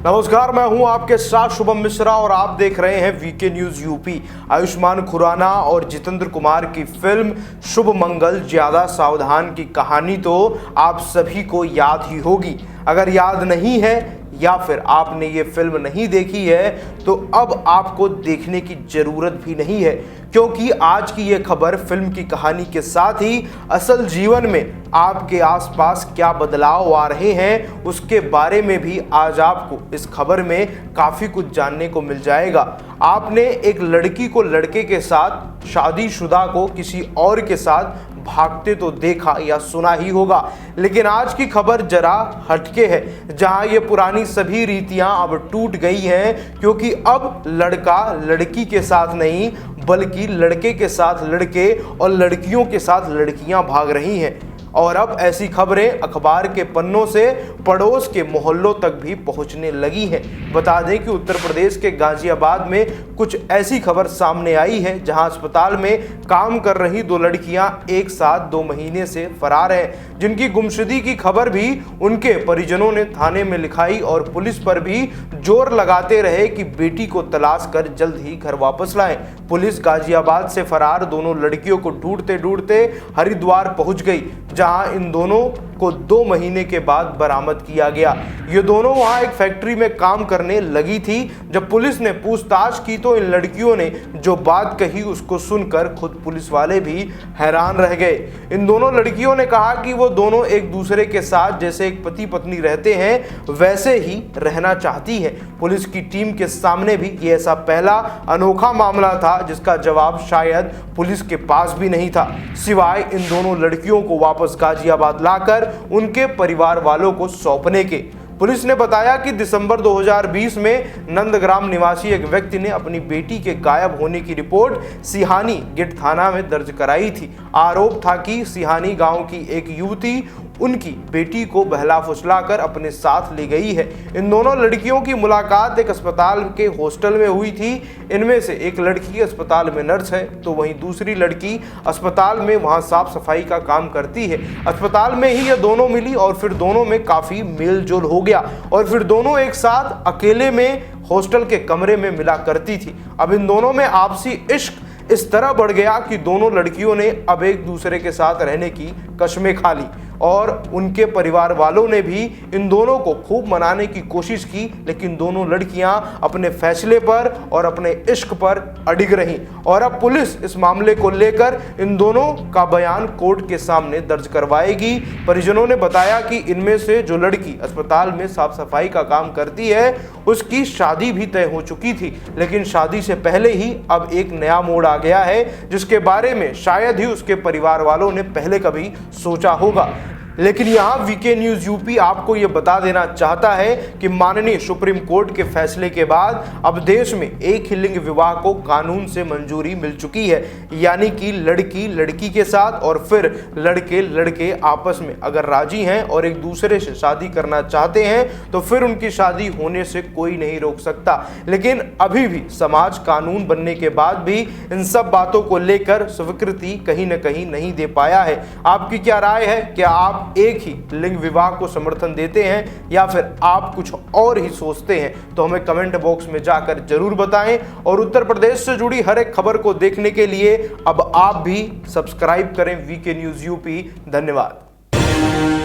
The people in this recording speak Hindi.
नमस्कार, मैं हूं आपके साथ शुभम मिश्रा और आप देख रहे हैं VK news UP. Ayushmann Khurrana और जितेंद्र कुमार की फिल्म शुभ मंगल ज्यादा सावधान की कहानी तो आप सभी को याद ही होगी। अगर याद नहीं है या फिर आपने ये फिल्म नहीं देखी है तो अब आपको देखने की जरूरत भी नहीं है, क्योंकि आज की ये खबर फिल्म की कहानी के साथ ही असल जीवन में आपके आसपास क्या बदलाव आ रहे हैं उसके बारे में भी आज आपको इस खबर में काफी कुछ जानने को मिल जाएगा। आपने एक लड़की को लड़के के साथ, शादीशुदा को किसी और के साथ भागते तो देखा या सुना ही होगा, लेकिन आज की खबर जरा हटके है, जहां ये पुरानी सभी रीतियां अब टूट गई हैं, क्योंकि अब लड़का लड़की के साथ नहीं बल्कि लड़के के साथ लड़के और लड़कियों के साथ लड़कियां भाग रही हैं। और अब ऐसी खबरें अखबार के पन्नों से पड़ोस के मोहल्लों तक भी पहुंचने लगी हैं। बता दें कि उत्तर प्रदेश के गाजियाबाद में कुछ ऐसी खबर सामने आई है, जहां अस्पताल में काम कर रही दो लड़कियां एक साथ 2 महीने से फरार हैं, जिनकी गुमशुदगी की खबर भी उनके परिजनों ने थाने में लिखाई और पुलिस पर भी जोर लगाते रहे कि बेटी को तलाश कर जल्द ही घर वापस लाएं। पुलिस गाजियाबाद से फरार दोनों लड़कियों को ढूंढते ढूंढते हरिद्वार पहुंच गई, जहां इन दोनों को 2 महीने के बाद बरामद किया गया। ये दोनों वहां एक फैक्ट्री में काम करने लगी थी। जब पुलिस ने पूछताछ की तो इन लड़कियों ने जो बात कही उसको सुनकर खुद पुलिस वाले भी हैरान रह गए। इन दोनों लड़कियों ने कहा कि वो दोनों एक दूसरे के साथ जैसे एक पति पत्नी रहते हैं वैसे ही रहना चाहती हैं। पुलिस की टीम के सामने भी ये ऐसा पहला अनोखा मामला था जिसका जवाब शायद पुलिस के पास भी नहीं था, सिवाय इन दोनों लड़कियों को वापस गाजियाबाद लाकर उनके परिवार वालों को सौंपने के। पुलिस ने बताया कि दिसंबर 2020 में नंदग्राम निवासी एक व्यक्ति ने अपनी बेटी के गायब होने की रिपोर्ट सिहानी गेट थाना में दर्ज कराई थी। आरोप था कि सिहानी गांव की एक युवती उनकी बेटी को बहला फुसलाकर अपने साथ ले गई है। इन दोनों लड़कियों की मुलाकात एक अस्पताल के हॉस्टल में हुई थी। इनमें से एक लड़की अस्पताल में नर्स है तो वहीं दूसरी लड़की अस्पताल में वहां साफ सफाई का काम करती है। अस्पताल में ही ये दोनों मिली और फिर दोनों में काफी मेल जोल हो गया और फिर दोनों एक साथ अकेले में हॉस्टल के कमरे में मिला करती थी। अब इन दोनों में आपसी इश्क इस तरह बढ़ गया कि दोनों लड़कियों ने अब एक दूसरे के साथ रहने की कस्में खा ली और उनके परिवार वालों ने भी इन दोनों को खूब मनाने की कोशिश की, लेकिन दोनों लड़कियां अपने फैसले पर और अपने इश्क पर अडिग रहीं। और अब पुलिस इस मामले को लेकर इन दोनों का बयान कोर्ट के सामने दर्ज करवाएगी। परिजनों ने बताया कि इनमें से जो लड़की अस्पताल में साफ सफाई का काम करती है उसकी शादी भी तय हो चुकी थी, लेकिन शादी से पहले ही अब एक नया मोड़ आ गया है जिसके बारे में शायद ही उसके परिवार वालों ने पहले कभी सोचा होगा। लेकिन यहाँ वीके न्यूज यूपी आपको ये बता देना चाहता है कि माननीय सुप्रीम कोर्ट के फैसले के बाद अब देश में एक ही लिंग विवाह को कानून से मंजूरी मिल चुकी है, यानी कि लड़की लड़की के साथ और फिर लड़के लड़के आपस में अगर राजी हैं और एक दूसरे से शादी करना चाहते हैं तो फिर उनकी शादी होने से कोई नहीं रोक सकता। लेकिन अभी भी समाज कानून बनने के बाद भी इन सब बातों को लेकर स्वीकृति कहीं न कहीं नहीं दे पाया है। आपकी क्या राय है? क्या आप एक ही लिंग विवाह को समर्थन देते हैं या फिर आप कुछ और ही सोचते हैं? तो हमें कमेंट बॉक्स में जाकर जरूर बताएं और उत्तर प्रदेश से जुड़ी हर एक खबर को देखने के लिए अब आप भी सब्सक्राइब करें वीके न्यूज यूपी। धन्यवाद।